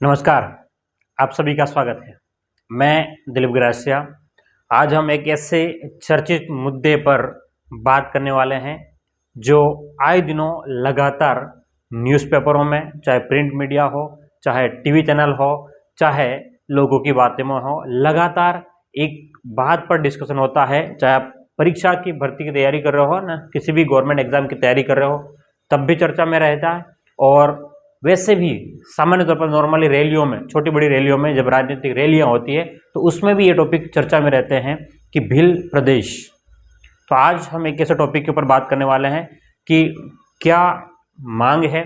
नमस्कार, आप सभी का स्वागत है। मैं दिलीप ग्रासिया। आज हम एक ऐसे चर्चित मुद्दे पर बात करने वाले हैं जो आए दिनों लगातार न्यूज़पेपरों में, चाहे प्रिंट मीडिया हो, चाहे टीवी चैनल हो, चाहे लोगों की बातें में हो, लगातार एक बात पर डिस्कशन होता है। चाहे आप परीक्षा की भर्ती की तैयारी कर रहे हो ना, किसी भी गवर्नमेंट एग्जाम की तैयारी कर रहे हो, तब भी चर्चा में रहता है। और वैसे भी सामान्य तौर पर नॉर्मली रैलियों में, छोटी बड़ी रैलियों में, जब राजनीतिक रैलियां होती है तो उसमें भी ये टॉपिक चर्चा में रहते हैं कि भिल प्रदेश। तो आज हम एक ऐसे टॉपिक के ऊपर बात करने वाले हैं कि क्या मांग है,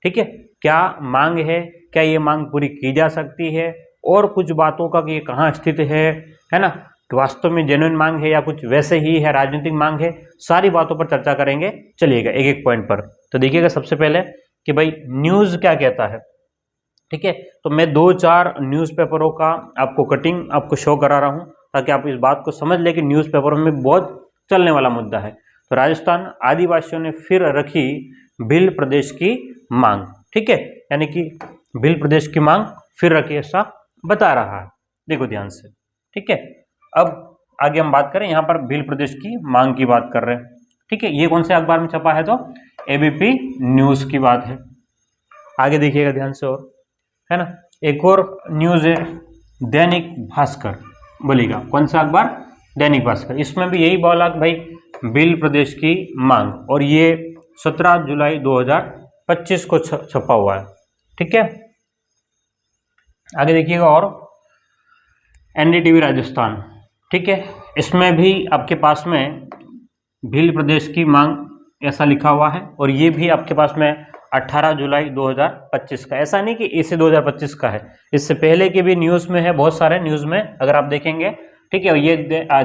ठीक है, क्या मांग है, क्या ये मांग पूरी की जा सकती है, और कुछ बातों का कि ये कहाँ स्थित है ना, तो वास्तव में जेन्युइन मांग है या कुछ वैसे ही है, राजनीतिक मांग है। सारी बातों पर चर्चा करेंगे। चलिएगा एक एक पॉइंट पर। तो देखिएगा सबसे पहले कि भाई न्यूज़ क्या कहता है, ठीक है। तो मैं 2-4 न्यूज़पेपरों का आपको कटिंग आपको शो करा रहा हूँ ताकि आप इस बात को समझ लें कि न्यूज़पेपरों में बहुत चलने वाला मुद्दा है। तो राजस्थान आदिवासियों ने फिर रखी भिल प्रदेश की मांग, ठीक है, यानी कि भिल प्रदेश की मांग फिर रखी, ऐसा बता रहा है। देखो ध्यान से, ठीक है। अब आगे हम बात करें, यहाँ पर भिल प्रदेश की मांग की बात कर रहे हैं, ठीक है। ये कौन से अखबार में छपा है? तो एबीपी न्यूज की बात है। आगे देखिएगा ध्यान से, और है ना, एक और न्यूज है दैनिक भास्कर। बोलिएगा कौन सा अखबार? दैनिक भास्कर। इसमें भी यही बोला कि भाई भिल प्रदेश की मांग, और ये 17 जुलाई 2025 को छपा हुआ है, ठीक है। आगे देखिएगा, और एनडीटीवी राजस्थान, ठीक है, इसमें भी आपके पास में भिल प्रदेश की मांग ऐसा लिखा हुआ है, और ये भी आपके पास में 18 जुलाई 2025 का। ऐसा नहीं कि इसे 2025 का है, इससे पहले के भी न्यूज़ में है, बहुत सारे न्यूज़ में अगर आप देखेंगे, ठीक है। ये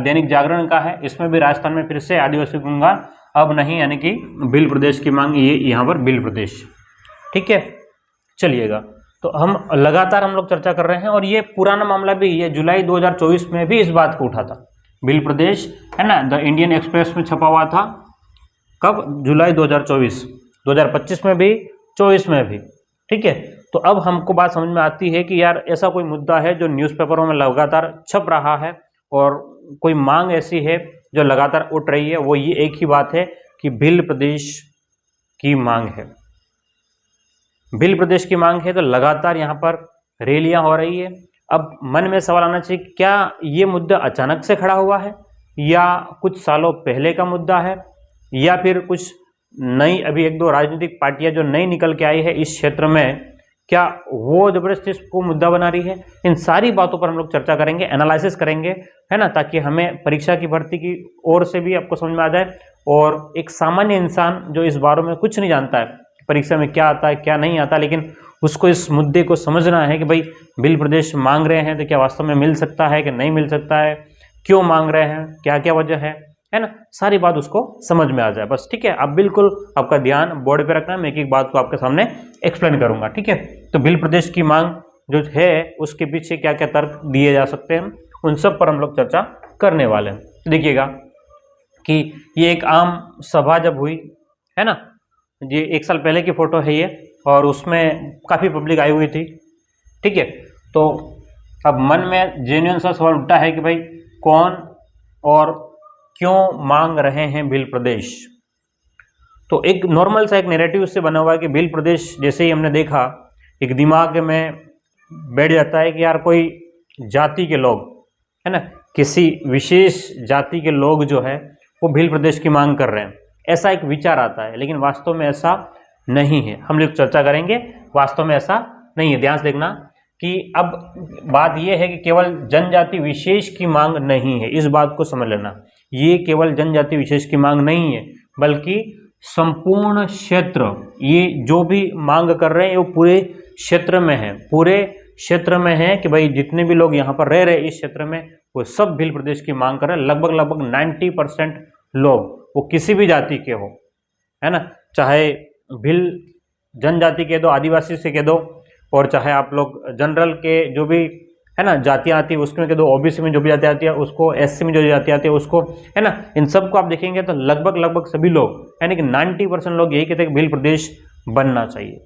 दैनिक जागरण का है, इसमें भी राजस्थान में फिर से आदिवासी गंगा अब नहीं, यानी कि भिल प्रदेश की मांग, ये यहाँ पर भिल प्रदेश, ठीक है। चलिएगा, तो हम लगातार हम लोग चर्चा कर रहे हैं, और ये पुराना मामला भी, ये जुलाई 2024 में भी इस बात को उठा था। भिल प्रदेश है ना, द इंडियन एक्सप्रेस में छपा हुआ था। कब? जुलाई 2024, 2025 में भी, 24 में भी, ठीक है। तो अब हमको बात समझ में आती है कि यार ऐसा कोई मुद्दा है जो न्यूज़पेपरों में लगातार छप रहा है, और कोई मांग ऐसी है जो लगातार उठ रही है, वो ये एक ही बात है कि भिल प्रदेश की मांग है। भिल प्रदेश की मांग है, तो लगातार यहाँ पर रैलियां हो रही है। अब मन में सवाल आना चाहिए, क्या ये मुद्दा अचानक से खड़ा हुआ है, या कुछ सालों पहले का मुद्दा है, या फिर कुछ नई अभी 1-2 राजनीतिक पार्टियां जो नई निकल के आई है इस क्षेत्र में, क्या वो जबरदस्ती इसको मुद्दा बना रही है? इन सारी बातों पर हम लोग चर्चा करेंगे, एनालिसिस करेंगे, है ना, ताकि हमें परीक्षा की भर्ती की ओर से भी आपको समझ में आ जाए, और एक सामान्य इंसान जो इस बारे में कुछ नहीं जानता है, परीक्षा में क्या आता है क्या नहीं आता, लेकिन उसको इस मुद्दे को समझना है कि भाई भिल प्रदेश मांग रहे हैं तो क्या वास्तव में मिल सकता है कि नहीं मिल सकता है, क्यों मांग रहे हैं, क्या क्या वजह है ना, सारी बात उसको समझ में आ जाए बस, ठीक है। अब बिल्कुल आपका ध्यान बोर्ड पे रखना, मैं एक एक बात को आपके सामने एक्सप्लेन करूंगा, ठीक है। तो भिल प्रदेश की मांग जो है उसके पीछे क्या क्या तर्क दिए जा सकते हैं, उन सब पर हम लोग चर्चा करने वाले हैं। तो देखिएगा कि ये एक आम सभा जब हुई है ना, ये 1 साल पहले की फोटो है ये, और उसमें काफ़ी पब्लिक आई हुई थी, ठीक है। तो अब मन में जेन्युइन सा सवाल उठता है कि भाई कौन और क्यों मांग रहे हैं भिल प्रदेश। तो एक नॉर्मल सा एक नैरेटिव से बना हुआ है कि भिल प्रदेश जैसे ही हमने देखा, एक दिमाग में बैठ जाता है कि यार कोई जाति के लोग, है ना, किसी विशेष जाति के लोग जो है वो भिल प्रदेश की मांग कर रहे हैं, ऐसा एक विचार आता है। लेकिन वास्तव में ऐसा नहीं है, हम लोग चर्चा करेंगे, वास्तव में ऐसा नहीं है। ध्यान से देखना कि अब बात यह है कि केवल जनजाति विशेष की मांग नहीं है, इस बात को समझ लेना। ये केवल जनजाति विशेष की मांग नहीं है, बल्कि संपूर्ण क्षेत्र, ये जो भी मांग कर रहे हैं वो पूरे क्षेत्र में है, पूरे क्षेत्र में है कि भाई जितने भी लोग यहाँ पर रह रहे हैं इस क्षेत्र में, वो सब भिल प्रदेश की मांग कर रहे हैं। लगभग 90% लोग, वो किसी भी जाति के हो, है ना, चाहे भिल जनजाति के दो, आदिवासी से कह दो, और चाहे आप लोग जनरल के जो भी है ना जातियाँ आती है उसमें कह दो, ओबीसी में जो भी जाति आती है उसको, एससी में जो जाति आती है उसको, है ना, इन सबको आप देखेंगे तो लगभग सभी लोग, यानी कि 90% लोग यही कहते हैं कि भिल प्रदेश बनना चाहिए,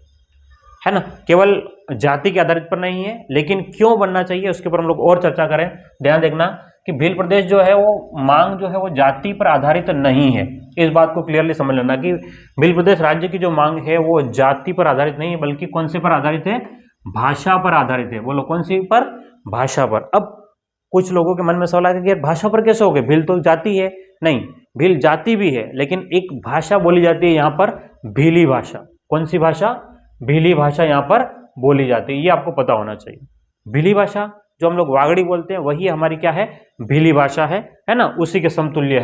है ना, केवल जाति के आधारित पर नहीं है, लेकिन क्यों बनना चाहिए उसके ऊपर हम लोग और चर्चा करें। ध्यान देखना कि भील प्रदेश जो है वो मांग जो है वो जाति पर आधारित नहीं है। इस बात को क्लियरली समझ लेना कि भील प्रदेश राज्य की जो मांग है वो जाति पर आधारित नहीं है, बल्कि कौन से पर आधारित है, भाषा पर आधारित है। बोलो कौन सी पर, भाषा पर। अब कुछ लोगों के मन में सवाल आएगा कि यार भाषा पर कैसे हो गए, भील तो जाति है। नहीं, भील जाति भी है, लेकिन एक भाषा बोली जाती है यहाँ पर, भीली भाषा। कौन सी भाषा, भीली भाषा यहाँ पर बोली जाती है, ये आपको पता होना चाहिए। भीली भाषा जो हम लोग वागड़ी बोलते हैं वही हमारी क्या है, भीली भाषा है ना, उसी के समतुल्य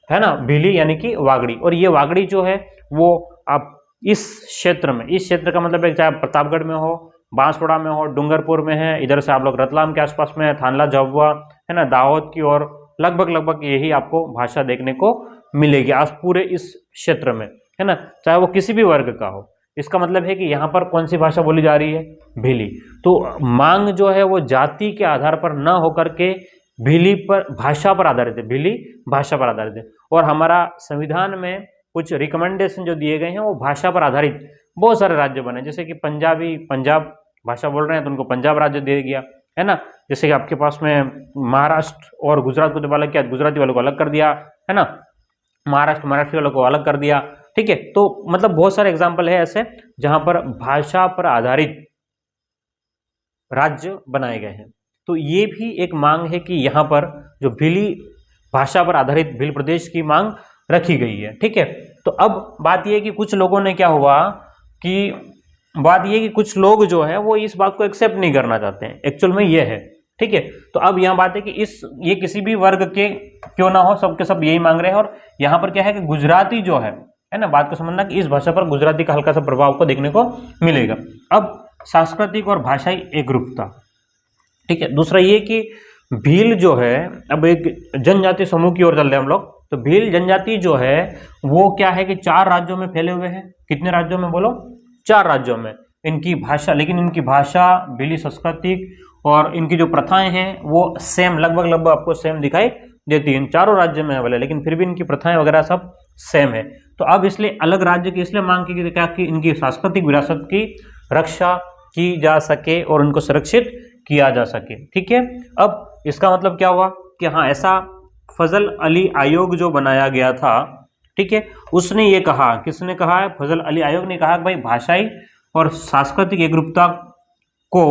है ना, भीली यानी कि वागड़ी। और ये वागड़ी जो है वो आप इस क्षेत्र में, इस क्षेत्र का मतलब है चाहे प्रतापगढ़ में हो, बांसवाड़ा में हो, डूंगरपुर में है, इधर से आप लोग रतलाम के आसपास में है, थानला झाबुआ है ना, दाहोद की ओर लगभग यही आपको भाषा देखने को मिलेगी आज पूरे इस क्षेत्र में, है ना, चाहे वो किसी भी वर्ग का हो। इसका मतलब है कि यहाँ पर कौन सी भाषा बोली जा रही है, भीली। तो मांग जो है वो जाति के आधार पर न होकर के भीली पर, भाषा पर आधारित है, भीली भाषा पर आधारित है। और हमारा संविधान में कुछ रिकमेंडेशन जो दिए गए हैं वो भाषा पर आधारित बहुत सारे राज्य बने, जैसे कि पंजाब भाषा बोल रहे हैं तो उनको पंजाब राज्य दे दिया, है ना। जैसे कि आपके पास में महाराष्ट्र और गुजरात को जब अलग किया, गुजराती वालों को अलग कर दिया, है ना, मराठी वालों को अलग कर दिया, ठीक है। तो मतलब बहुत सारे एग्जाम्पल है ऐसे जहां पर भाषा पर आधारित राज्य बनाए गए हैं। तो ये भी एक मांग है कि यहाँ पर जो भीली भाषा पर आधारित भील प्रदेश की मांग रखी गई है, ठीक है। तो अब बात यह कि कुछ लोगों ने क्या हुआ कि कुछ लोग जो है वो इस बात को एक्सेप्ट नहीं करना चाहते हैं, एक्चुअल में ये है, ठीक है। तो अब यहाँ बात है कि ये किसी भी वर्ग के क्यों ना हो, सबके सब यही मांग रहे हैं। और यहाँ पर क्या है कि गुजराती जो है ना, बात को समझना कि इस भाषा पर गुजराती का हल्का सा प्रभाव को देखने को मिलेगा। अब सांस्कृतिक और भाषाई एकरूपता, ठीक है। दूसरा ये कि भील जो है, अब एक जनजाति समूह की ओर चल रहे हैं हम लोग, तो भील जनजाति जो है वो क्या है कि 4 राज्यों में फैले हुए हैं। कितने राज्यों में बोलो, 4 राज्यों में। इनकी भाषा, लेकिन इनकी भाषा, भीली सांस्कृतिक और इनकी जो प्रथाएं हैं वो सेम, लगभग आपको सेम दिखाई देती है। इन चारों राज्यों में अवेलेबल है, लेकिन फिर भी इनकी प्रथाएं वगैरह सब सेम है। तो अब इसलिए अलग राज्य की इसलिए मांग की क्या कि इनकी सांस्कृतिक विरासत की रक्षा की जा सके और उनको सुरक्षित किया जा सके, ठीक है। अब इसका मतलब क्या हुआ कि हाँ, ऐसा फजल अली आयोग जो बनाया गया था, ठीक है, उसने ये कहा, किसने कहा है, फजल अली आयोग ने कहा कि भाई भाषाई और सांस्कृतिक एकरूपता को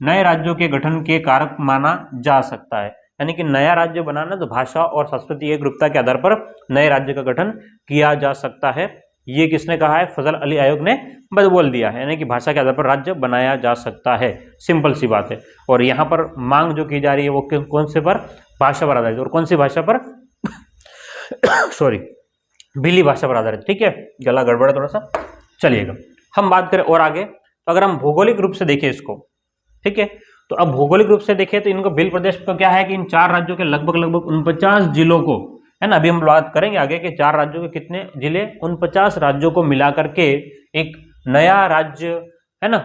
नए राज्यों के गठन के कारक माना जा सकता है। यानी कि नया राज्य बनाना तो भाषा और सांस्कृतिक एकरूपता के आधार पर नए राज्य का गठन किया जा सकता है। ये किसने कहा है, फजल अली आयोग ने बोल दिया है, यानी कि भाषा के आधार पर राज्य बनाया जा सकता है। सिंपल सी बात है। और यहाँ पर मांग जो की जा रही है वो कौन से पर, भाषा पर आधारित। और कौन सी भाषा पर सॉरी, भीली भाषा पर आधारित, ठीक है। गला गड़बड़ है थोड़ा सा, चलिएगा हम बात करें और आगे। तो अगर हम भौगोलिक रूप से देखें इसको, ठीक है, तो अब भौगोलिक रूप से देखें तो इनको भील प्रदेश को क्या है कि इन 4 राज्यों के लगभग 49 जिलों को, है ना, अभी हम बात करेंगे आगे के 4 राज्यों के कितने जिले, 49 राज्यों को मिलाकर के एक नया राज्य, है ना,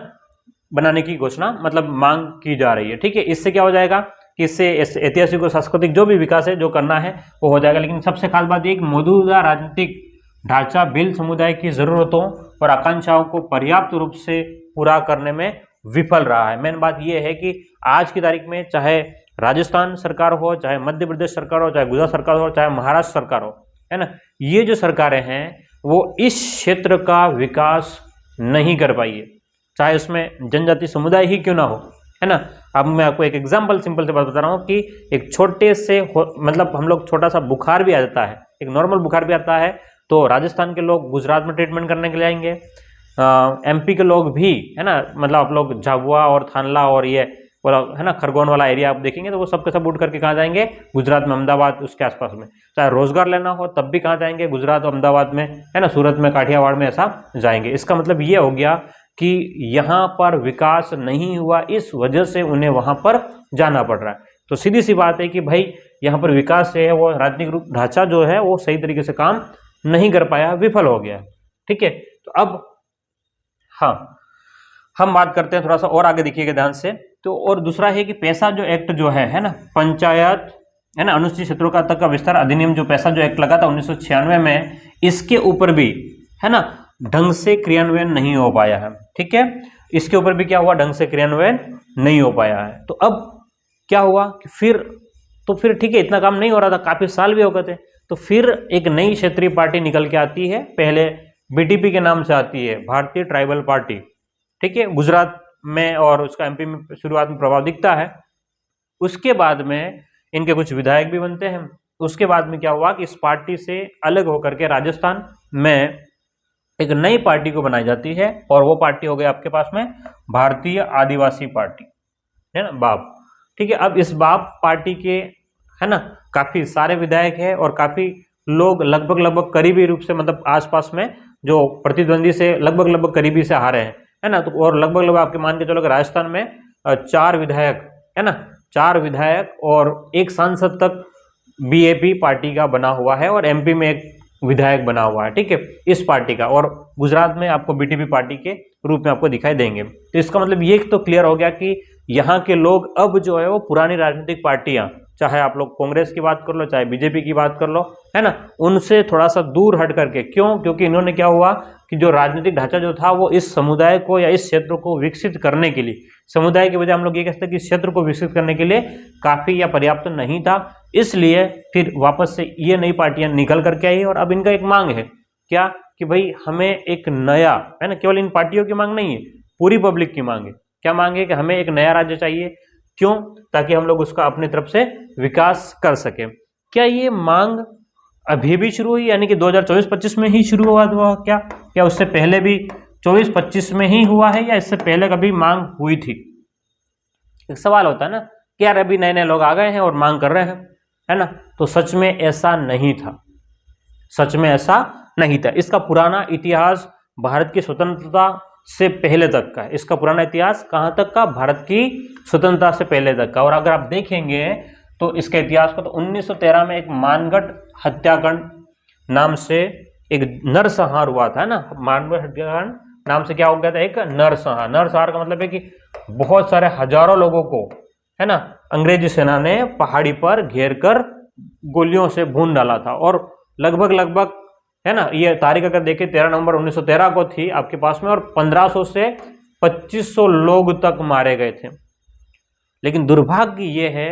बनाने की घोषणा, मतलब मांग की जा रही है, ठीक है। इससे क्या हो जाएगा कि इससे ऐतिहासिक और सांस्कृतिक जो भी विकास है, जो करना है वो हो जाएगा। लेकिन सबसे खास बात एक मौजूदा राजनीतिक ढांचा भील समुदाय की जरूरतों और आकांक्षाओं को पर्याप्त रूप से पूरा करने में विफल रहा है। मेन बात यह है कि आज की तारीख में चाहे राजस्थान सरकार हो, चाहे मध्य प्रदेश सरकार हो, चाहे गुजरात सरकार हो, चाहे महाराष्ट्र सरकार हो, है ना, ये जो सरकारें हैं वो इस क्षेत्र का विकास नहीं कर पाई है, चाहे उसमें जनजाति समुदाय ही क्यों ना हो, है ना। अब मैं आपको एक एग्जाम्पल, सिंपल से बात बता रहा हूँ कि एक छोटे से मतलब हम लोग छोटा सा बुखार भी आ जाता है, एक नॉर्मल बुखार भी आता है, तो राजस्थान के लोग गुजरात में ट्रीटमेंट करने के लिए आएंगे, एमपी के लोग भी, है ना, मतलब आप लोग झाबुआ और थानला और ये है ना खरगोन वाला एरिया आप देखेंगे तो वो सब के सब उठ करके कहाँ जाएंगे, गुजरात में, अहमदाबाद उसके आसपास में। चाहे रोजगार लेना हो तब भी कहाँ जाएंगे, गुजरात और अहमदाबाद में, है ना, सूरत में, काठियावाड़ में, ऐसा जाएंगे। इसका मतलब ये हो गया कि यहाँ पर विकास नहीं हुआ, इस वजह से उन्हें वहां पर जाना पड़ रहा है। तो सीधी सी बात है कि भाई यहाँ पर विकास है वो राजनीतिक ढांचा जो है वो सही तरीके से काम नहीं कर पाया, विफल हो गया, ठीक है। तो अब हाँ, हम बात करते हैं थोड़ा सा और आगे देखिएगा ध्यान से। तो और दूसरा है कि पैसा जो एक्ट जो है ना, पंचायत, है ना, अनुसूचित क्षेत्रों का तक का विस्तार अधिनियम, जो पैसा जो एक्ट लगा था 1996 में, इसके ऊपर भी, है ना, ढंग से क्रियान्वयन नहीं हो पाया है। ठीक है, इसके ऊपर भी क्या हुआ, ढंग से क्रियान्वयन नहीं हो पाया है। तो अब क्या हुआ कि फिर ठीक है, इतना काम नहीं हो रहा था, काफी साल भी हो गए थे, तो फिर एक नई क्षेत्रीय पार्टी निकल के आती है। पहले बीटीपी के नाम से आती है, भारतीय ट्राइबल पार्टी। ठीक है, गुजरात में और उसका एमपी में शुरुआत में प्रभाव दिखता है। उसके बाद में इनके कुछ विधायक भी बनते हैं। उसके बाद में क्या हुआ कि इस पार्टी से अलग होकर के राजस्थान में एक नई पार्टी को बनाई जाती है, और वो पार्टी हो गई आपके पास में भारतीय आदिवासी पार्टी, है ना, बाप। ठीक है, अब इस बाप पार्टी के, है ना, काफी सारे विधायक है और काफी लोग लगभग करीबी रूप से, मतलब आसपास में जो प्रतिद्वंदी से लगभग करीबी से हारे हैं, है ना। तो और लगभग आपके मान के चलो कि राजस्थान में 4 विधायक, है ना, 4 विधायक और 1 सांसद तक बीएपी पार्टी का बना हुआ है, और एमपी में 1 विधायक बना हुआ है। ठीक है, इस पार्टी का, और गुजरात में आपको बीटीपी पार्टी के रूप में आपको दिखाई देंगे। तो इसका मतलब ये तो क्लियर हो गया कि यहाँ के लोग अब जो है वो पुरानी राजनीतिक पार्टियां, चाहे आप लोग कांग्रेस की बात कर लो, चाहे बीजेपी की बात कर लो, है ना, उनसे थोड़ा सा दूर हट करके, क्यों, क्योंकि इन्होंने क्या हुआ कि जो राजनीतिक ढांचा जो था वो इस समुदाय को या इस क्षेत्र को विकसित करने के लिए, समुदाय के बजाय हम लोग ये कह सकते हैं कि क्षेत्र को विकसित करने के लिए काफी या पर्याप्त नहीं था। इसलिए फिर वापस से ये नई पार्टियां निकल करके आई, और अब इनका एक मांग है क्या कि भाई हमें एक नया, है ना, केवल इन पार्टियों की मांग नहीं है, पूरी पब्लिक की मांग है। क्या मांग है कि हमें एक नया राज्य चाहिए, क्यों, ताकि हम लोग उसका अपनी तरफ से विकास कर सके। क्या ये मांग अभी भी शुरू हुई, यानी कि 2024-25 में ही शुरू हुआ क्या उससे पहले भी 24-25 में ही हुआ है, या इससे पहले कभी मांग हुई थी? एक सवाल होता है ना कि यार अभी नए नए लोग आ गए हैं और मांग कर रहे हैं, है ना। तो सच में ऐसा नहीं था, सच में ऐसा नहीं था। इसका पुराना इतिहास भारत की स्वतंत्रता से पहले तक का है। इसका पुराना इतिहास कहां तक का, भारत की स्वतंत्रता से पहले तक का। और अगर आप देखेंगे तो इसके इतिहास को, तो 1913 में एक मानगढ़ हत्याकांड नाम से एक नरसंहार हुआ था ना, मानगढ़ हत्याकांड नाम से क्या हो गया था, एक नरसंहार। नरसंहार का मतलब है कि बहुत सारे हजारों लोगों को, है ना, अंग्रेजी सेना ने पहाड़ी पर घेर कर गोलियों से भून डाला था। और लगभग, है ना, ये तारीख अगर देखें 13 नवंबर 1913 को थी आपके पास में, और 1500 से 2500 लोग तक मारे गए थे। लेकिन दुर्भाग्य ये है,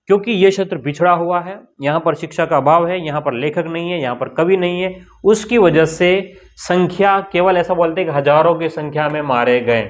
क्योंकि ये क्षेत्र पिछड़ा हुआ है, यहाँ पर शिक्षा का अभाव है, यहाँ पर लेखक नहीं है, यहाँ पर कवि नहीं है, उसकी वजह से संख्या केवल ऐसा बोलते हैं कि हजारों की संख्या में मारे गए,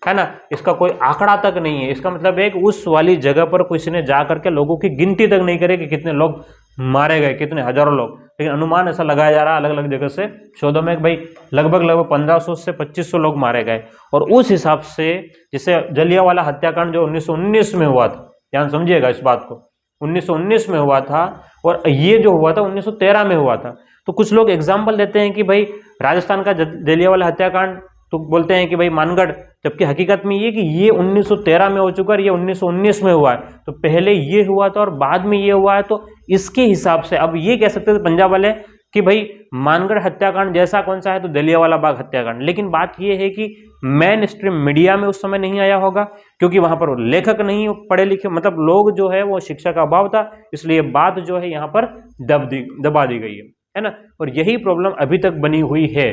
है ना। इसका कोई आंकड़ा तक नहीं है। इसका मतलब है कि उस वाली जगह पर किसी ने जा करके लोगों की गिनती तक नहीं करे कि कितने लोग मारे गए, कितने हजारों लोग, लेकिन अनुमान ऐसा लगाया जा रहा है अलग अलग जगह से शोधों में कि भाई लगभग 1500 से 2500 लोग मारे गए। और उस हिसाब से, जैसे जलियांवाला हत्याकांड जो 1919 में हुआ था, ध्यान समझिएगा इस बात को, 1919 में हुआ था, और ये जो हुआ था 1913 में हुआ था। तो कुछ लोग एग्जाम्पल देते हैं कि भाई राजस्थान का जलियांवाला हत्याकांड, तो बोलते हैं कि भाई मानगढ़, जबकि हकीकत में ये कि ये 1913 में हो चुका है, ये 1919 में हुआ है। तो पहले ये हुआ था और बाद में ये हुआ है। तो इसके हिसाब से अब ये कह सकते थे पंजाब वाले कि भाई मानगढ़ हत्याकांड जैसा कौन सा है, तो जलियांवाला बाग हत्याकांड। लेकिन बात ये है कि मेन स्ट्रीम मीडिया में उस समय नहीं आया होगा, क्योंकि वहां पर लेखक नहीं पढ़े लिखे, मतलब लोग जो है वो शिक्षा का अभाव था, इसलिए बात जो है यहाँ पर दबा दी गई है ना। और यही प्रॉब्लम अभी तक बनी हुई है।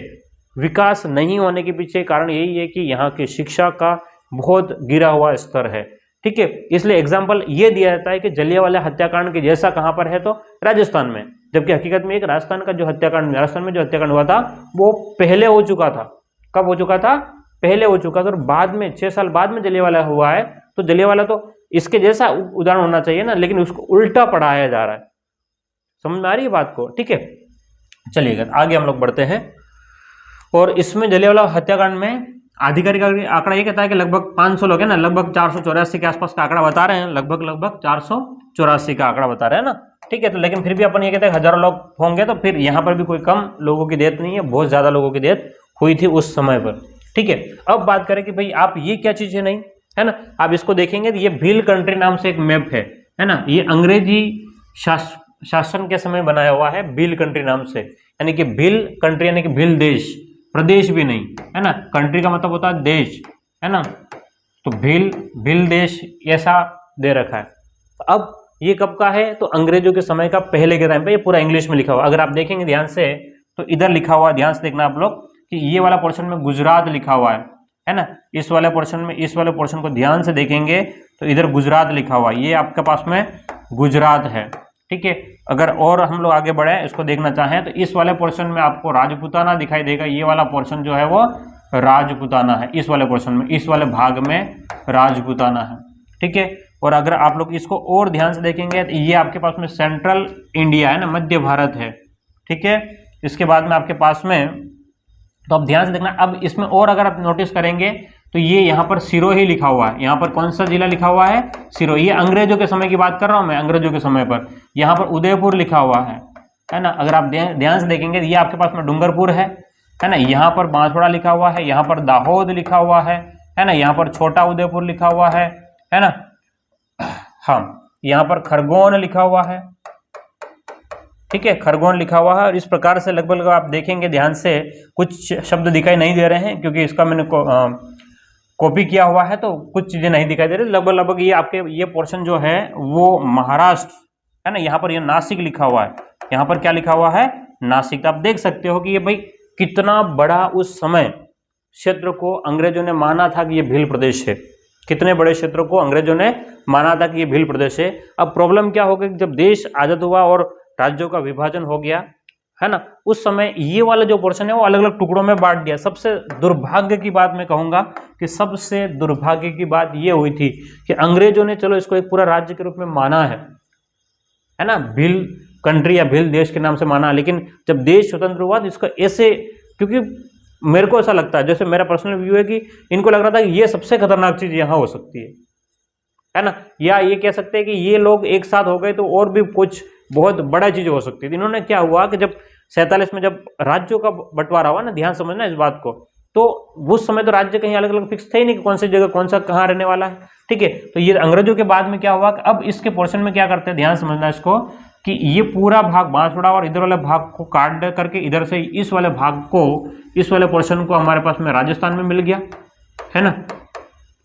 विकास नहीं होने के पीछे कारण यही है कि यहाँ की शिक्षा का बहुत गिरा हुआ स्तर है। ठीक है, इसलिए एग्जाम्पल ये दिया जाता है कि जलियांवाला हत्याकांड के जैसा कहां पर है, तो राजस्थान में, जबकि हकीकत में एक राजस्थान में जो हत्याकांड हुआ था वो पहले हो चुका था। कब हो चुका था? पहले हो चुका था। और बाद में 6 साल बाद में जलियांवाला हुआ है। तो जलियांवाला तो इसके जैसा उदाहरण होना चाहिए ना, लेकिन उसको उल्टा पढ़ाया जा रहा है। समझ में आ रही है बात को? ठीक है, चलिएगा आगे हम लोग बढ़ते हैं। और इसमें जलियांवाला हत्याकांड में आधिकारिक आंकड़ा ये कहता है कि लगभग 500 लोग है ना, लगभग 484 के आसपास का आंकड़ा बता रहे हैं, लगभग 484 का आंकड़ा बता रहे हैं ना। ठीक है, तो लेकिन फिर भी अपन ये कहते हैं हजारों लोग होंगे, तो फिर यहाँ पर भी कोई कम लोगों की डेथ नहीं है, बहुत ज्यादा लोगों की डेथ हुई थी उस समय पर। ठीक है, अब बात करें कि भाई आप ये क्या चीज है, नहीं है ना, आप इसको देखेंगे तो ये भील कंट्री नाम से एक मैप है ना, ये अंग्रेजी शासन के समय बनाया हुआ है भील कंट्री नाम से, यानी कि भील कंट्री यानी कि भील देश, प्रदेश भी नहीं है ना, कंट्री का मतलब होता है देश, है ना। तो भील देश ऐसा दे रखा है। तो अब ये कब का है, तो अंग्रेजों के समय का, पहले के टाइम पे। ये पूरा इंग्लिश में लिखा हुआ, अगर आप देखेंगे ध्यान से तो इधर लिखा हुआ, ध्यान से देखना आप लोग, कि ये वाला पोर्शन में गुजरात लिखा हुआ है ना, इस वाले पोर्शन में, इस वाले पोर्शन को ध्यान से देखेंगे तो इधर गुजरात लिखा हुआ है, ये आपके पास में गुजरात है। ठीक है, अगर और हम लोग आगे बढ़े इसको देखना चाहें तो इस वाले पोर्शन में आपको राजपूताना दिखाई देगा, ये वाला पोर्शन जो है वो राजपूताना है, इस वाले पोर्शन में, इस वाले भाग में राजपूताना है। ठीक है, और अगर आप लोग इसको और ध्यान से देखेंगे तो ये आपके पास में सेंट्रल इंडिया है ना, मध्य भारत है। ठीक है, इसके बाद में आपके पास में, तो आप ध्यान से देखना, अब इसमें और अगर आप नोटिस करेंगे तो ये यहाँ पर सिरोही लिखा हुआ है, यहाँ पर कौन सा जिला लिखा हुआ है, सिरोही। ये अंग्रेजों के समय की बात कर रहा हूँ मैं, अंग्रेजों के समय पर यहाँ पर उदयपुर लिखा हुआ है ना। अगर आप ध्यान से देखेंगे तो ये आपके पास में डूंगरपुर है ना, यहाँ पर बांसवाड़ा लिखा हुआ है, यहाँ पर दाहोद लिखा हुआ है ना, यहाँ पर छोटा उदयपुर लिखा हुआ है ना, हाँ, यहाँ पर खरगोन लिखा हुआ है। ठीक है, खरगोन लिखा हुआ है, और इस प्रकार से लगभग आप देखेंगे ध्यान से, कुछ शब्द दिखाई नहीं दे रहे हैं क्योंकि इसका मैंने कॉपी किया हुआ है, तो कुछ चीजें नहीं दिखाई दे रही। लगभग ये आपके ये पोर्शन जो है वो महाराष्ट्र है ना, यहाँ पर ये नासिक लिखा हुआ है, यहाँ पर क्या लिखा हुआ है, नासिक। तो आप देख सकते हो कि ये भाई कितना बड़ा उस समय क्षेत्र को अंग्रेजों ने माना था कि ये भील प्रदेश है, कितने बड़े क्षेत्र को अंग्रेजों ने माना था कि ये भील प्रदेश है। अब प्रॉब्लम क्या हो गई, जब देश आजाद हुआ और राज्यों का विभाजन हो गया है ना, उस समय ये वाला जो पोर्शन है वो अलग अलग टुकड़ों में बांट दिया। सबसे दुर्भाग्य की बात मैं कहूंगा कि सबसे दुर्भाग्य की बात ये हुई थी कि अंग्रेजों ने चलो इसको एक पूरा राज्य के रूप में माना है ना, भील कंट्री या भील देश के नाम से माना, लेकिन जब देश स्वतंत्र हुआ तो इसको ऐसे, क्योंकि मेरे को ऐसा लगता है, जैसे मेरा पर्सनल व्यू है कि इनको लग रहा था कि ये सबसे खतरनाक चीज यहाँ हो सकती है ना, या ये कह सकते हैं कि ये लोग एक साथ हो गए तो और भी कुछ बहुत बड़ा चीज हो सकती थी। इन्होंने क्या हुआ कि जब 47 में जब राज्यों का बंटवारा हुआ ना, ध्यान समझना इस बात को, तो उस समय तो राज्य कहीं अलग अलग फिक्स थे ही नहीं कि कौन सी जगह कौन सा कहाँ रहने वाला है। ठीक है, तो ये अंग्रेजों के बाद में क्या हुआ कि अब इसके पोर्शन में क्या करते हैं, ध्यान समझना इसको, कि ये पूरा भाग बांसवाड़ा और इधर वाले भाग को काट करके इधर से इस वाले भाग को, इस वाले पोर्शन को हमारे पास में राजस्थान में मिल गया है ना,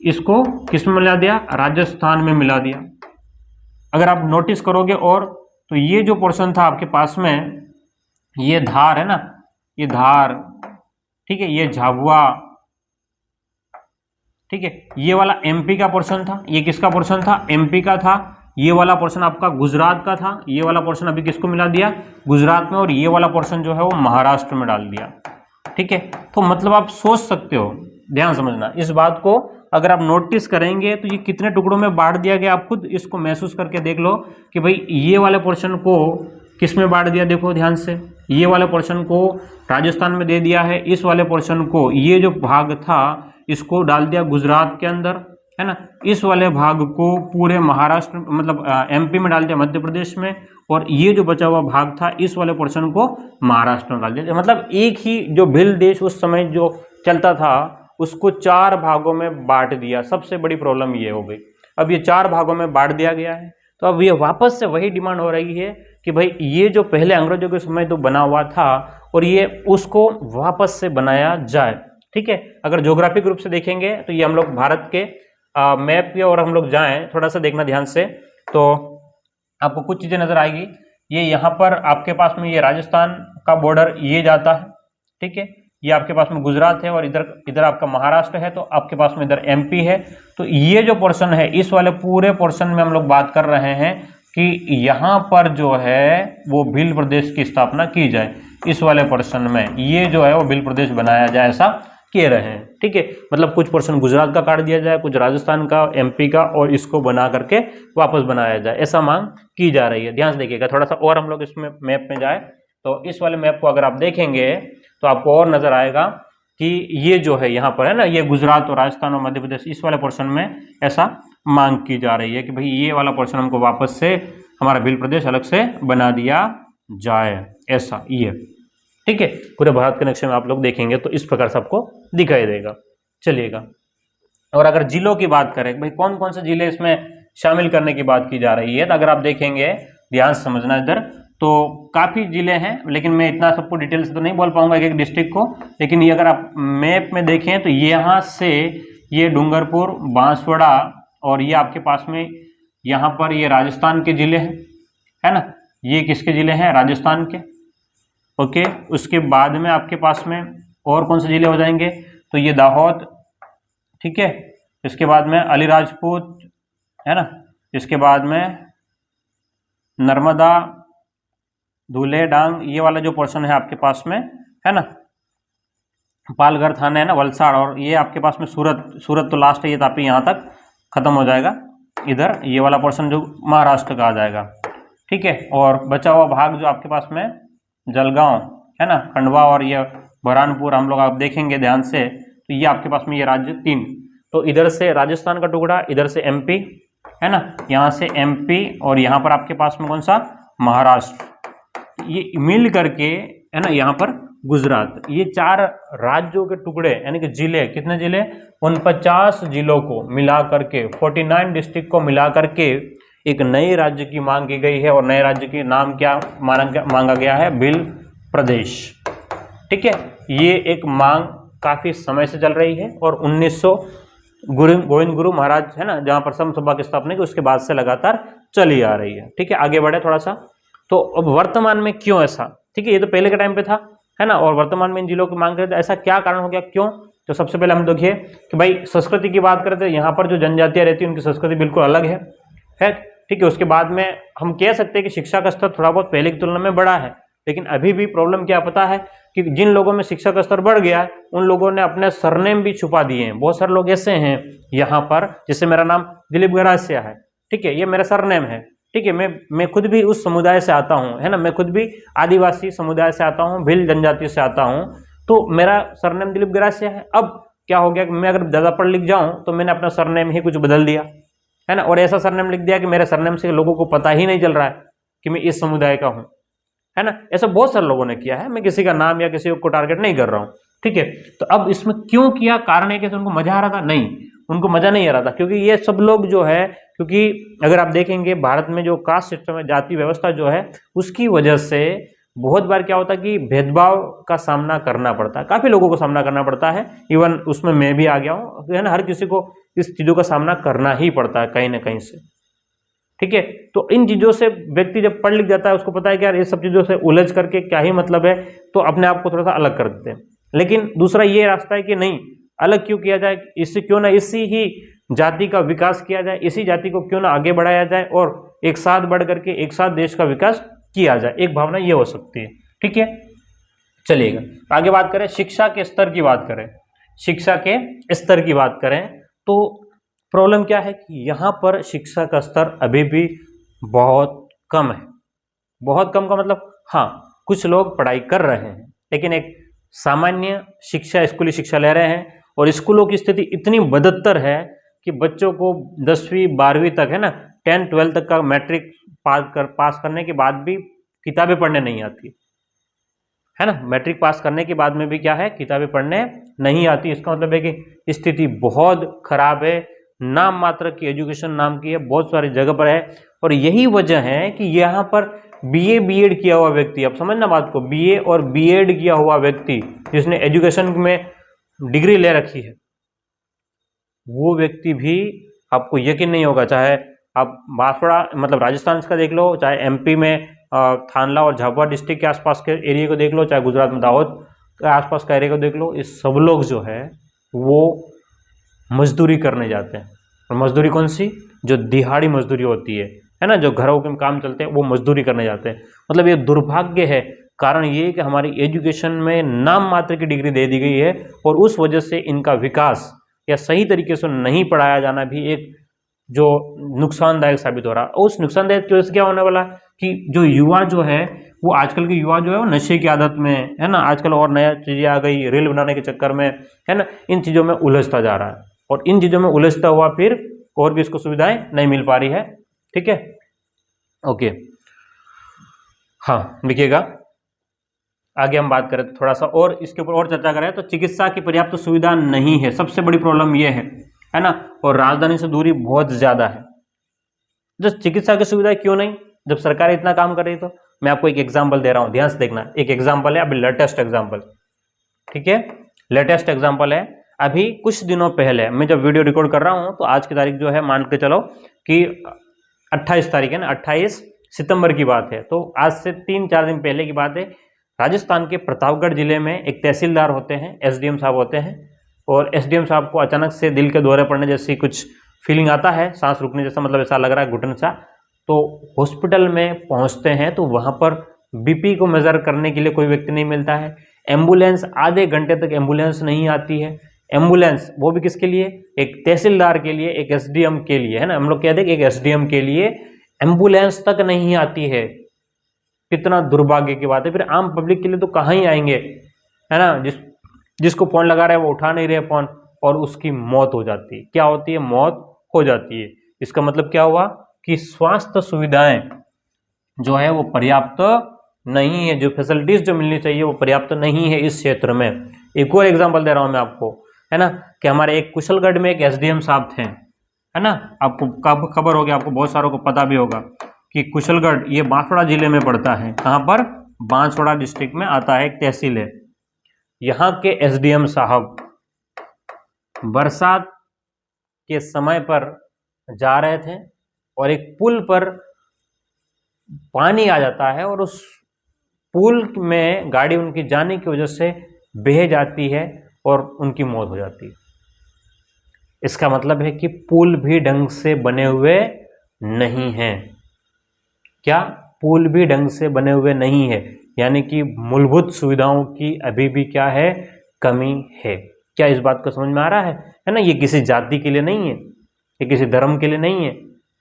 इसको किस में मिला दिया, राजस्थान में मिला दिया। अगर आप नोटिस करोगे और तो ये जो पोर्शन था आपके पास में, ये धार है ना, ये धार, ठीक है, ये झाबुआ, ठीक है, ये वाला एमपी का पोर्शन था। ये किसका पोर्शन था, एमपी का था। ये वाला पोर्शन आपका गुजरात का था। ये वाला पोर्शन अभी किसको मिला दिया, गुजरात में, और ये वाला पोर्शन जो है वो महाराष्ट्र में डाल दिया। ठीक है, तो मतलब आप सोच सकते हो, ध्यान समझना इस बात को, अगर आप नोटिस करेंगे तो ये कितने टुकड़ों में बांट दिया गया, आप खुद इसको महसूस करके देख लो कि भाई ये वाले पोर्शन को किस में बांट दिया, देखो ध्यान से, ये वाले पोर्शन को राजस्थान में दे दिया है, इस वाले पोर्शन को, ये जो भाग था इसको डाल दिया गुजरात के अंदर है ना, इस वाले भाग को पूरे महाराष्ट्र मतलब एमपी में डाल दिया, मध्य प्रदेश में, और ये जो बचा हुआ भाग था इस वाले पोर्शन को महाराष्ट्र में डाल दिया। मतलब एक ही जो भील देश उस समय जो चलता था उसको 4 भागों में बांट दिया। सबसे बड़ी प्रॉब्लम ये हो गई, अब ये 4 भागों में बांट दिया गया है, तो अब ये वापस से वही डिमांड हो रही है कि भाई ये जो पहले अंग्रेजों के समय तो बना हुआ था और ये उसको वापस से बनाया जाए। ठीक है, अगर ज्योग्राफिक रूप से देखेंगे तो ये हम लोग भारत के मैप पे और हम लोग जाएं, थोड़ा सा देखना ध्यान से, तो आपको कुछ चीजें नजर आएगी। ये यहाँ पर आपके पास में ये राजस्थान का बॉर्डर ये जाता है, ठीक है, ये आपके पास में गुजरात है, और इधर आपका महाराष्ट्र है, तो आपके पास में इधर एमपी है। तो ये जो पोर्शन है, इस वाले पूरे पोर्शन में हम लोग बात कर रहे हैं कि यहाँ पर जो है वो भील प्रदेश की स्थापना की जाए। इस वाले पोर्शन में ये जो है वो भील प्रदेश बनाया जाए, ऐसा कह रहे हैं। ठीक है, मतलब कुछ पोर्शन गुजरात का काट दिया जाए, कुछ राजस्थान का, एमपी का, और इसको बना करके वापस बनाया जाए, ऐसा मांग की जा रही है। ध्यान से देखिएगा थोड़ा सा, और हम लोग इसमें मैप में जाए तो इस वाले मैप को अगर आप देखेंगे तो आपको और नजर आएगा कि ये जो है यहाँ पर है ना, ये गुजरात और राजस्थान और मध्य प्रदेश, इस वाले पोर्शन में ऐसा मांग की जा रही है कि भाई ये वाला पोर्शन हमको वापस से हमारा भील प्रदेश अलग से बना दिया जाए, ऐसा ये। ठीक है, पूरे भारत के नक्शे में आप लोग देखेंगे तो इस प्रकार से आपको दिखाई देगा। चलिएगा, और अगर जिलों की बात करें भाई कौन कौन से जिले इसमें शामिल करने की बात की जा रही है, तो अगर आप देखेंगे, ध्यान से समझना इधर, तो काफ़ी जिले हैं, लेकिन मैं इतना सबको डिटेल से तो नहीं बोल पाऊंगा एक एक डिस्ट्रिक्ट को, लेकिन ये अगर आप मैप में देखें तो यहाँ से ये डूंगरपुर, बांसवाड़ा, और ये आपके पास में यहाँ पर ये राजस्थान के जिले हैं, है ना, ये किसके जिले हैं, राजस्थान के। ओके, उसके बाद में आपके पास में और कौन से जिले हो जाएंगे, तो ये दाहोद, ठीक है, इसके बाद में अलीराजपुर, है ना, इसके बाद में नर्मदा, धुले, डांग, ये वाला जो पोर्शन है आपके पास में, है ना, पालघर थाना है ना, वलसाड़, और ये आपके पास में सूरत तो लास्ट है, ये तो आप यहाँ तक खत्म हो जाएगा। इधर ये वाला पोर्शन जो महाराष्ट्र का आ जाएगा, ठीक है। और बचा हुआ भाग जो आपके पास में जलगांव है ना, खंडवा और ये बुरहानपुर, हम लोग आप देखेंगे ध्यान से, तो ये आपके पास में ये राज्य 3, तो इधर से राजस्थान का टुकड़ा, इधर से एमपी, है ना, यहाँ से एमपी, और यहाँ पर आपके पास में कौन सा, महाराष्ट्र, ये मिल करके, है ना, यहाँ पर गुजरात, ये 4 राज्यों के टुकड़े यानी कि जिले, कितने जिले, 49 जिलों को मिला करके, 49 डिस्ट्रिक्ट को मिला करके एक नए राज्य की मांग की गई है। और नए राज्य के नाम क्या मांगा गया है, भिल प्रदेश, ठीक है। ये एक मांग काफी समय से चल रही है और 1900 गोविंद गुरु महाराज, है ना, जहां पर सम सभा की स्थापना की, उसके बाद से लगातार चली आ रही है, ठीक है। आगे बढ़े थोड़ा सा, तो अब वर्तमान में क्यों ऐसा, ठीक है, ये तो पहले के टाइम पे था, है ना, और वर्तमान में इन जिलों की मांग करते, ऐसा क्या कारण हो गया, क्यों। तो सबसे पहले हम देखिए कि भाई संस्कृति की बात करते हैं, यहाँ पर जो जनजातियां रहती हैं उनकी संस्कृति बिल्कुल अलग है, ठीक है। उसके बाद में हम कह सकते हैं कि शिक्षा का स्तर थोड़ा बहुत पहले की तुलना में बढ़ा है, लेकिन अभी भी प्रॉब्लम क्या पता है कि जिन लोगों में शिक्षा का स्तर बढ़ गया है उन लोगों ने अपने सरनेम भी छुपा दिए हैं। बहुत सारे लोग ऐसे हैं यहाँ पर, जैसे मेरा नाम दिलीप गरासिया है, ठीक है, ये मेरा सरनेम है, ठीक है, मैं खुद भी उस समुदाय से आता हूँ, है ना, मैं खुद भी आदिवासी समुदाय से आता हूँ, भिल जनजाति से आता हूँ, तो मेरा सरनेम दिलीप गरासिया है। अब क्या हो गया कि मैं अगर ज़्यादा पढ़ लिख जाऊँ तो मैंने अपना सरनेम ही कुछ बदल दिया, है ना, और ऐसा सरनेम लिख दिया कि मेरे सरनेम से लोगों को पता ही नहीं चल रहा है कि मैं इस समुदाय का हूँ, है ना। ऐसा बहुत सारे लोगों ने किया है, मैं किसी का नाम या किसी को टारगेट नहीं कर रहा हूँ, ठीक है। तो अब इसमें क्यों किया, कारण है कि उनको मजा आ रहा था, नहीं, उनको मजा नहीं आ रहा था, क्योंकि ये सब लोग जो है, क्योंकि अगर आप देखेंगे भारत में जो कास्ट सिस्टम है, जाति व्यवस्था जो है, उसकी वजह से बहुत बार क्या होता है कि भेदभाव का सामना करना पड़ता है, काफी लोगों को सामना करना पड़ता है, इवन उसमें मैं भी आ गया हूँ, है ना, हर किसी को इस चीजों का सामना करना ही पड़ता है कहीं ना कहीं से, ठीक है। तो इन चीजों से व्यक्ति जब पढ़ लिख जाता है, उसको पता है कि यार ये सब चीजों से उलझ करके क्या ही मतलब है, तो अपने आप को थोड़ा सा अलग कर देते हैं। लेकिन दूसरा ये रास्ता है कि नहीं, अलग क्यों किया जाए, इससे क्यों ना इसी ही जाति का विकास किया जाए, इसी जाति को क्यों ना आगे बढ़ाया जाए और एक साथ बढ़ करके एक साथ देश का विकास किया जाए, एक भावना ये हो सकती है, ठीक है। चलिएगा आगे बात करें, शिक्षा के स्तर की बात करें, शिक्षा के स्तर की बात करें तो प्रॉब्लम क्या है कि यहाँ पर शिक्षा का स्तर अभी भी बहुत कम है। बहुत कम का मतलब, हाँ, कुछ लोग पढ़ाई कर रहे हैं लेकिन एक सामान्य शिक्षा, स्कूली शिक्षा ले रहे हैं, और स्कूलों की स्थिति इतनी बदतर है कि बच्चों को 10वीं 12वीं तक, है ना, 10 12 तक का मैट्रिक पास करने के बाद भी किताबें पढ़ने नहीं आती, है ना, मैट्रिक पास करने के बाद में भी क्या है, किताबें पढ़ने नहीं आती। इसका मतलब है कि स्थिति बहुत खराब है, नाम मात्र की एजुकेशन नाम की है, बहुत सारी जगह पर है, और यही वजह है कि यहाँ पर बीए बीएड किया हुआ व्यक्ति, आप समझना बात को, बीए और बीएड किया हुआ व्यक्ति जिसने एजुकेशन में डिग्री ले रखी है, वो व्यक्ति भी आपको यकीन नहीं होगा, चाहे आप बांसवाड़ा मतलब राजस्थान का देख लो, चाहे एमपी में थानला और झाबुआ डिस्ट्रिक्ट के आसपास के एरिया को देख लो, चाहे गुजरात में दाहोद के आसपास का एरिया को देख लो, ये सब लोग जो है वो मजदूरी करने जाते हैं। और मजदूरी कौन सी, जो दिहाड़ी मजदूरी होती है ना, जो घरों के काम चलते हैं, वो मजदूरी करने जाते हैं। मतलब ये दुर्भाग्य है, कारण ये कि हमारी एजुकेशन में नाम मात्र की डिग्री दे दी गई है और उस वजह से इनका विकास या सही तरीके से नहीं पढ़ाया जाना भी एक जो नुकसानदायक साबित हो रहा है। उस नुकसानदायक की वजह से क्या होने वाला कि जो युवा जो है वो, आजकल के युवा जो है वो नशे की आदत में, है ना, आजकल और नया चीज़ें आ गई, रील बनाने के चक्कर में, है ना, इन चीज़ों में उलझता जा रहा है, और इन चीज़ों में उलझता हुआ फिर और भी इसको सुविधाएं नहीं मिल पा रही है, ठीक है, ओके। हाँ, लिखिएगा, आगे हम बात करें थोड़ा सा और इसके ऊपर और चर्चा करें तो चिकित्सा की पर्याप्त सुविधा नहीं है, सबसे बड़ी प्रॉब्लम ये है ना, और राजधानी से दूरी बहुत ज्यादा है। जो चिकित्सा की सुविधा क्यों नहीं, जब सरकार इतना काम कर रही तो। मैं आपको एक एग्जांपल दे रहा हूं, ध्यान से देखना, एक एग्जांपल है, अभी लेटेस्ट एग्जांपल, ठीक है, लेटेस्ट एग्जांपल है। अभी कुछ दिनों पहले मैं जब वीडियो रिकॉर्ड कर रहा हूं तो आज की तारीख जो है मान के चलो कि 28 तारीख है ना, 28 सितंबर की बात है, तो आज से 3-4 दिन पहले की बात है। राजस्थान के प्रतापगढ़ जिले में एक तहसीलदार होते हैं, एसडीएम साहब होते हैं, और एसडीएम साहब को अचानक से दिल के दौरे पड़ने जैसी कुछ फीलिंग आता है, सांस रुकने जैसा, मतलब ऐसा लग रहा है घुटन सा। तो हॉस्पिटल में पहुंचते हैं तो वहां पर बीपी को मेजर करने के लिए कोई व्यक्ति नहीं मिलता है। एम्बुलेंस, आधे घंटे तक एम्बुलेंस नहीं आती है। एम्बुलेंस वो भी किसके लिए? एक तहसीलदार के लिए, एक एसडीएम के लिए, है ना। हम लोग कहते हैं कि एक एसडीएम के लिए एम्बुलेंस तक नहीं आती है। कितना दुर्भाग्य की बात है। फिर आम पब्लिक के लिए तो कहाँ ही आएंगे, है ना। जिसको फोन लगा रहा है वो उठा नहीं रहे फोन, और उसकी मौत हो जाती है। क्या होती है? मौत हो जाती है। इसका मतलब क्या हुआ कि स्वास्थ्य सुविधाएं जो है वो पर्याप्त नहीं है, जो फैसिलिटीज जो मिलनी चाहिए वो पर्याप्त नहीं है इस क्षेत्र में। एक और एग्जांपल दे रहा हूं मैं आपको, है ना, कि हमारे एक कुशलगढ़ में एक एसडीएम साहब थे, है ना। आपको खबर होगी, आपको बहुत सारों को पता भी होगा कि कुशलगढ़ ये बांसवाड़ा जिले में पड़ता है। कहाँ पर? बांसवाड़ा डिस्ट्रिक्ट में आता है, एक तहसील है। यहाँ के एसडीएम साहब बरसात के समय पर जा रहे थे और एक पुल पर पानी आ जाता है और उस पुल में गाड़ी उनकी जाने की वजह से बह जाती है और उनकी मौत हो जाती है। इसका मतलब है कि पुल भी ढंग से बने हुए नहीं हैं। क्या? पुल भी ढंग से बने हुए नहीं है, यानी कि मूलभूत सुविधाओं की अभी भी क्या है? कमी है। क्या इस बात को समझ में आ रहा है ना। ये किसी जाति के लिए नहीं है, ये किसी धर्म के लिए नहीं है।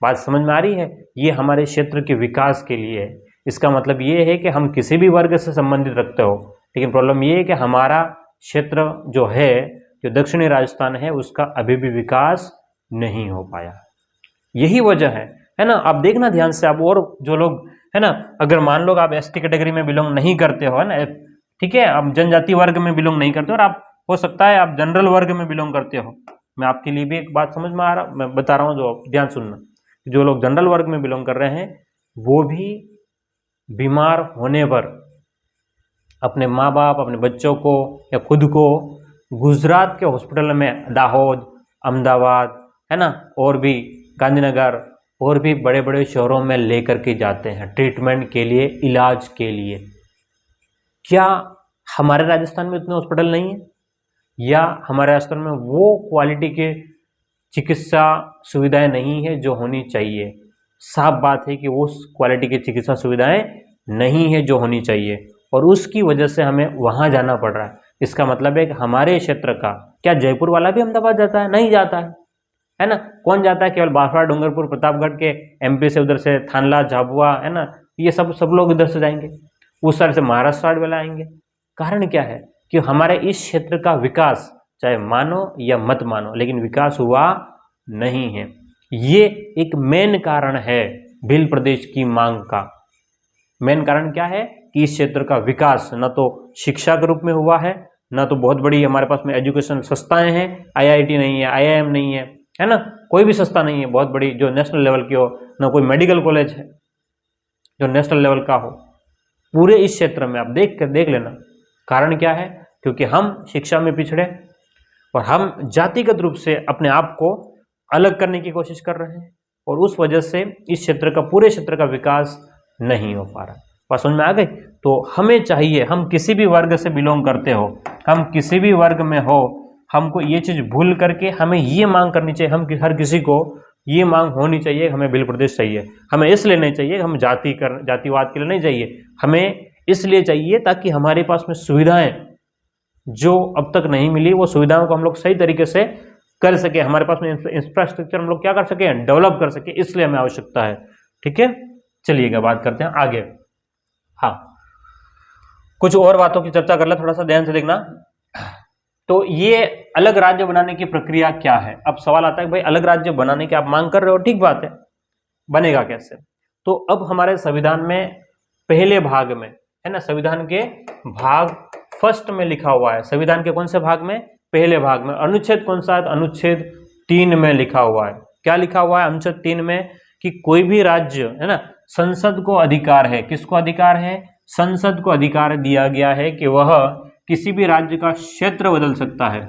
बात समझ में आ रही है? ये हमारे क्षेत्र के विकास के लिए है। इसका मतलब ये है कि हम किसी भी वर्ग से संबंधित रखते हो, लेकिन प्रॉब्लम ये है कि हमारा क्षेत्र जो है, जो दक्षिणी राजस्थान है, उसका अभी भी विकास नहीं हो पाया। यही वजह है ना। आप देखना ध्यान से, आप और जो लोग, है ना, अगर मान लो आप एसटी कैटेगरी में बिलोंग नहीं करते हो, है ना, ठीक है, आप जनजाति वर्ग में बिलोंग नहीं करते हो, और आप हो सकता है आप जनरल वर्ग में बिलोंग करते हो। मैं आपके लिए भी एक बात समझ में आ रहा, मैं बता रहा हूँ, जो ध्यान सुनना। जो लोग जनरल वर्ग में बिलोंग कर रहे हैं वो भी बीमार होने पर अपने माँ बाप, अपने बच्चों को या खुद को गुजरात के हॉस्पिटल में, दाहोद, अहमदाबाद, है ना, और भी गांधीनगर और भी बड़े बड़े शहरों में लेकर के जाते हैं ट्रीटमेंट के लिए, इलाज के लिए। क्या हमारे राजस्थान में इतने हॉस्पिटल नहीं है, या हमारे राजस्थान में वो क्वालिटी के चिकित्सा सुविधाएं नहीं है जो होनी चाहिए? साफ बात है कि वो क्वालिटी की चिकित्सा सुविधाएं नहीं है जो होनी चाहिए, और उसकी वजह से हमें वहां जाना पड़ रहा है। इसका मतलब है कि हमारे क्षेत्र का, क्या जयपुर वाला भी अहमदाबाद जाता है? नहीं जाता है ना। कौन जाता है? केवल बांसवाड़ा, डूंगरपुर, प्रतापगढ़ के एमपी से, उधर से थानला, झाबुआ, है ना, ये सब लोग इधर से जाएंगे, उस साइड से महाराष्ट्र वाले आएंगे। कारण क्या है? कि हमारे इस क्षेत्र का विकास, चाहे मानो या मत मानो, लेकिन विकास हुआ नहीं है। ये एक मेन कारण है भील प्रदेश की मांग का। मेन कारण क्या है? कि इस क्षेत्र का विकास न तो शिक्षा के रूप में हुआ है, न तो बहुत बड़ी हमारे पास में एजुकेशन संस्थाएं हैं। आईआईटी नहीं है, आईआईएम नहीं है ना, कोई भी संस्था नहीं है बहुत बड़ी जो नेशनल लेवल की हो। न कोई मेडिकल कॉलेज है जो नेशनल लेवल का हो पूरे इस क्षेत्र में। आप देख लेना। कारण क्या है? क्योंकि हम शिक्षा में पिछड़े और हम जातिगत रूप से अपने आप को अलग करने की कोशिश कर रहे हैं, और उस वजह से इस क्षेत्र का, पूरे क्षेत्र का विकास नहीं हो पा रहा। बात समझ में आ गई? तो हमें चाहिए, हम किसी भी वर्ग से बिलोंग करते हो, हम किसी भी वर्ग में हो, हमको ये चीज भूल करके हमें ये मांग करनी चाहिए, हम हर किसी को ये मांग होनी चाहिए, हमें भील प्रदेश चाहिए। हमें इसलिए नहीं चाहिए, हम जातिवाद के लिए नहीं चाहिए, हमें इसलिए चाहिए ताकि हमारे पास में सुविधाएं जो अब तक नहीं मिली, वो सुविधाओं को हम लोग सही तरीके से कर सके, हमारे पास में इंफ्रास्ट्रक्चर हम लोग क्या कर सके, डेवलप कर सके, इसलिए हमें आवश्यकता है। ठीक है, चलिएगा बात करते हैं आगे। हाँ, कुछ और बातों की चर्चा कर ले, थोड़ा सा ध्यान से देखना। तो ये अलग राज्य बनाने की प्रक्रिया क्या है? अब सवाल आता है भाई अलग राज्य बनाने की आप मांग कर रहे हो, ठीक बात है, बनेगा कैसे? तो अब हमारे संविधान में पहले भाग में, है ना, संविधान के भाग फर्स्ट में लिखा हुआ है। संविधान के कौन से भाग में? पहले भाग में। अनुच्छेद कौन सा है? अनुच्छेद 3 में लिखा हुआ है। क्या लिखा हुआ है अनुच्छेद 3 में? कि कोई भी राज्य, है ना, संसद को अधिकार है, किसको अधिकार है? संसद को अधिकार दिया गया है कि वह किसी भी राज्य का क्षेत्र बदल सकता है,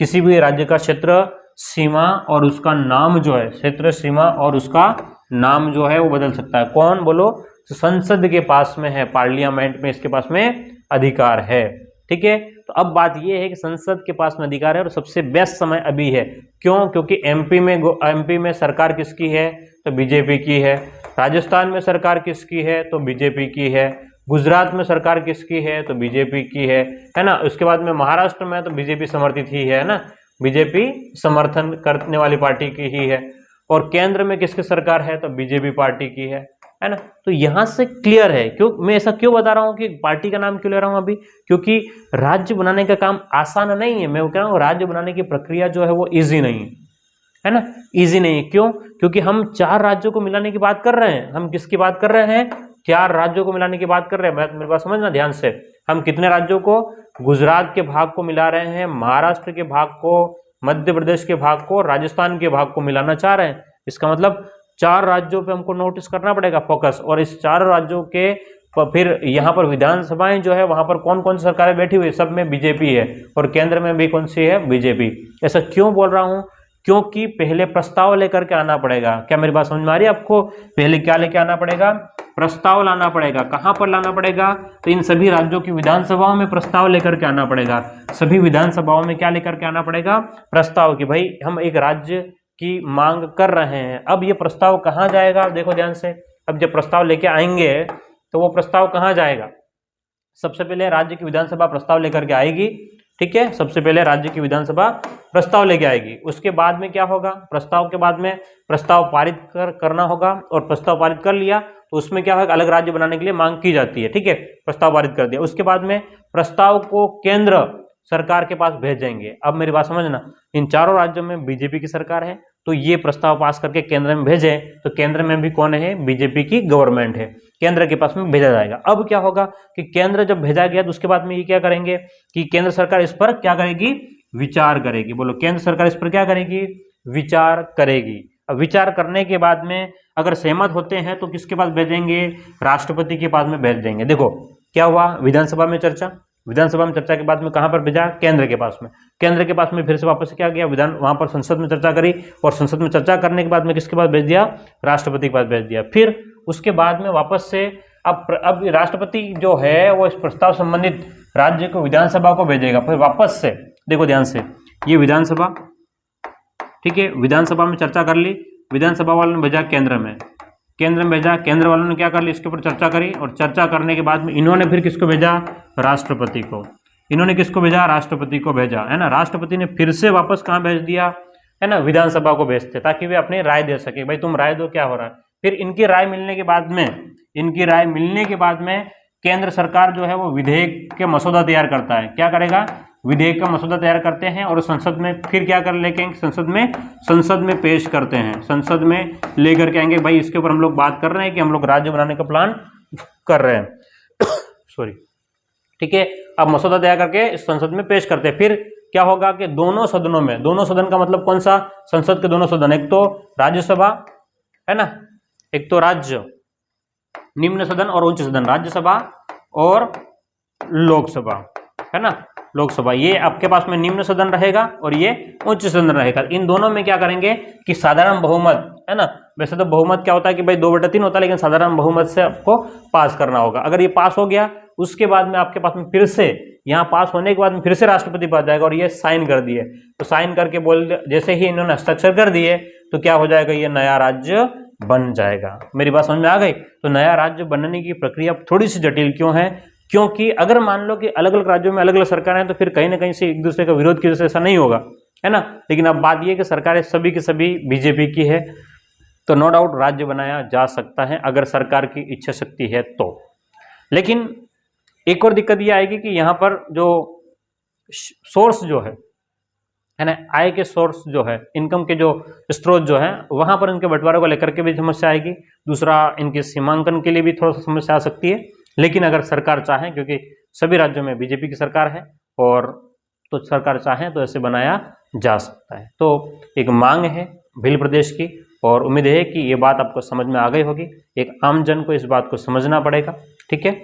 किसी भी राज्य का क्षेत्र सीमा और उसका नाम जो है, क्षेत्र सीमा और उसका नाम जो है वो बदल सकता है। कौन? बोलो। तो संसद के पास में है, पार्लियामेंट में इसके पास में अधिकार है। ठीक है, तो अब बात यह है कि संसद के पास में अधिकार है और सबसे बेस्ट समय अभी है। क्यों? क्योंकि एमपी में सरकार किसकी है? तो बीजेपी की है। राजस्थान में सरकार किसकी है? तो बीजेपी की है। गुजरात में सरकार किसकी है? तो बीजेपी की है ना। उसके बाद में महाराष्ट्र में तो बीजेपी समर्थित ही है ना, बीजेपी समर्थन करने वाली पार्टी की ही है। और केंद्र में किसकी सरकार है? तो बीजेपी पार्टी की है ना। तो यहां से क्लियर है। क्यों मैं ऐसा क्यों बता रहा हूं कि पार्टी का नाम क्यों ले रहा हूं अभी? क्योंकि राज्य बनाने का काम आसान नहीं है। मैं वो कह रहा हूं राज्य बनाने की प्रक्रिया जो है वो इजी नहीं है ना, इजी नहीं है। क्यों? क्योंकि हम 4 राज्यों को मिलाने की बात कर रहे हैं। हम किसकी बात कर रहे हैं? 4 राज्यों को मिलाने की बात कर रहे हैं। मेरे पास समझना ध्यान से, हम कितने राज्यों को? गुजरात के भाग को मिला रहे हैं, महाराष्ट्र के भाग को, मध्य प्रदेश के भाग को, राजस्थान के भाग को मिलाना चाह रहे हैं। इसका मतलब 4 राज्यों पे हमको नोटिस करना पड़ेगा फोकस। और इस 4 राज्यों के फिर यहाँ पर विधानसभाएं जो है वहां पर कौन कौन सी सरकारें बैठी हुई है? सब में बीजेपी है और केंद्र में भी कौन सी है? बीजेपी। ऐसा क्यों बोल रहा हूं? क्योंकि पहले प्रस्ताव लेकर के आना पड़ेगा। क्या मेरी बात समझ में आ रही है आपको? पहले क्या लेके आना पड़ेगा? प्रस्ताव लाना पड़ेगा। कहां पर लाना पड़ेगा? तो इन सभी राज्यों की विधानसभाओं में प्रस्ताव लेकर के आना पड़ेगा। सभी विधानसभाओं में क्या लेकर के आना पड़ेगा? प्रस्ताव कि भाई हम एक राज्य की मांग कर रहे हैं। अब ये प्रस्ताव कहां जाएगा? देखो ध्यान से, अब जब प्रस्ताव लेके आएंगे तो वो प्रस्ताव कहां जाएगा? सबसे पहले राज्य की विधानसभा प्रस्ताव लेकर के आएगी। ठीक है, सबसे पहले राज्य की विधानसभा प्रस्ताव लेके आएगी। उसके बाद में क्या होगा? प्रस्ताव के बाद में प्रस्ताव पारित करना होगा। और प्रस्ताव पारित कर लिया तो उसमें क्या होगा? अलग राज्य बनाने के लिए मांग की जाती है। ठीक है, प्रस्ताव पारित कर दिया। उसके बाद में प्रस्ताव को केंद्र सरकार के पास भेजेंगे। अब मेरी बात समझना, इन 4 राज्यों में बीजेपी की सरकार है, तो ये प्रस्ताव पास करके केंद्र में भेजें तो केंद्र में भी कौन है? बीजेपी की गवर्नमेंट है, केंद्र के पास में भेजा जाएगा। अब क्या होगा कि केंद्र जब भेजा गया तो उसके बाद में ये क्या करेंगे कि केंद्र सरकार इस पर क्या करेगी? विचार करेगी। बोलो, केंद्र सरकार इस पर क्या करेगी? विचार करेगी। अब विचार करने के बाद में अगर सहमत होते हैं तो किसके पास भेजेंगे? राष्ट्रपति के पास में भेज देंगे। देखो क्या हुआ, विधानसभा में चर्चा, विधानसभा में चर्चा के बाद में कहां पर भेजा? केंद्र के पास में। केंद्र के पास में फिर से वापस क्या गया? वहां पर संसद में चर्चा करी और संसद में चर्चा करने के बाद में किसके पास भेज दिया? राष्ट्रपति के पास भेज दिया। फिर उसके बाद में वापस से अब राष्ट्रपति जो है वो इस प्रस्ताव संबंधित राज्य को विधानसभा को भेजेगा। फिर वापस से देखो ध्यान से, ये विधानसभा, ठीक है, विधानसभा में चर्चा कर ली, विधानसभा वालों ने भेजा केंद्र में, केंद्र में भेजा, केंद्र वालों ने क्या कर लिया? इसके ऊपर चर्चा करी और चर्चा करने के बाद में इन्होंने फिर किसको भेजा? राष्ट्रपति को। इन्होंने किसको भेजा? राष्ट्रपति को भेजा, है ना। राष्ट्रपति ने फिर से वापस कहाँ भेज दिया? है ना, विधानसभा को भेजते, ताकि वे अपनी राय दे सके। भाई तुम राय दो क्या हो रहा है। फिर इनकी राय मिलने के बाद में, इनकी राय मिलने के बाद में केंद्र सरकार जो है वो विधेयक के मसौदा तैयार करता है। क्या करेगा? विधेयक का मसौदा तैयार करते हैं और संसद में फिर क्या कर लेके संसद में पेश करते हैं, संसद में लेकर के आएंगे। भाई इसके ऊपर हम लोग बात कर रहे हैं कि हम लोग राज्य बनाने का प्लान कर रहे हैं सॉरी, ठीक है। अब मसौदा तैयार करके इस संसद में पेश करते हैं। फिर क्या होगा कि दोनों सदनों में, दोनों सदन का मतलब कौन सा? संसद के दोनों सदन, एक तो राज्यसभा है ना, एक तो राज्य निम्न सदन और उच्च सदन, राज्यसभा और लोकसभा, है ना, लोकसभा। ये आपके पास में निम्न सदन रहेगा और ये उच्च सदन रहेगा। इन दोनों में क्या करेंगे कि साधारण बहुमत, है ना, वैसे तो बहुमत क्या होता है कि भाई 2/3 होता है, लेकिन साधारण बहुमत से आपको पास करना होगा। अगर ये पास हो गया उसके बाद में आपके पास में फिर से यहाँ पास होने के बाद में फिर से राष्ट्रपति पास जाएगा और ये साइन कर दिए, तो साइन करके बोल, जैसे ही इन्होंने हस्ताक्षर कर दिए तो क्या हो जाएगा? ये नया राज्य बन जाएगा। मेरी बात समझ में आ गई? तो नया राज्य बनने की प्रक्रिया थोड़ी सी जटिल क्यों है? क्योंकि अगर मान लो कि अलग अलग राज्यों में अलग अलग सरकारें हैं तो फिर कहीं ना कहीं से एक दूसरे का विरोध की वजह से ऐसा नहीं होगा, है ना। लेकिन अब बात यह कि सरकारें सभी की सभी बीजेपी की है, तो नो डाउट राज्य बनाया जा सकता है अगर सरकार की इच्छा शक्ति है तो। लेकिन एक और दिक्कत यह आएगी कि यहाँ पर जो सोर्स जो है ना, आय के सोर्स जो है, इनकम के जो स्रोत जो है, वहां पर इनके बंटवारे को लेकर के भी समस्या आएगी। दूसरा, इनके सीमांकन के लिए भी थोड़ा सा समस्या आ सकती है। लेकिन अगर सरकार चाहे, क्योंकि सभी राज्यों में बीजेपी की सरकार है और तो सरकार चाहे तो ऐसे बनाया जा सकता है। तो एक मांग है भील प्रदेश की और उम्मीद है कि ये बात आपको समझ में आ गई होगी। एक आम जन को इस बात को समझना पड़ेगा, ठीक है,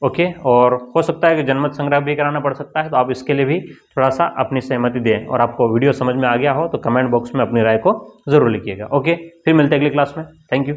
ओके। और हो सकता है कि जनमत संग्रह भी कराना पड़ सकता है, तो आप इसके लिए भी थोड़ा सा अपनी सहमति दें। और आपको वीडियो समझ में आ गया हो तो कमेंट बॉक्स में अपनी राय को जरूर लिखिएगा, ओके। फिर मिलते हैं अगली क्लास में। Thank you.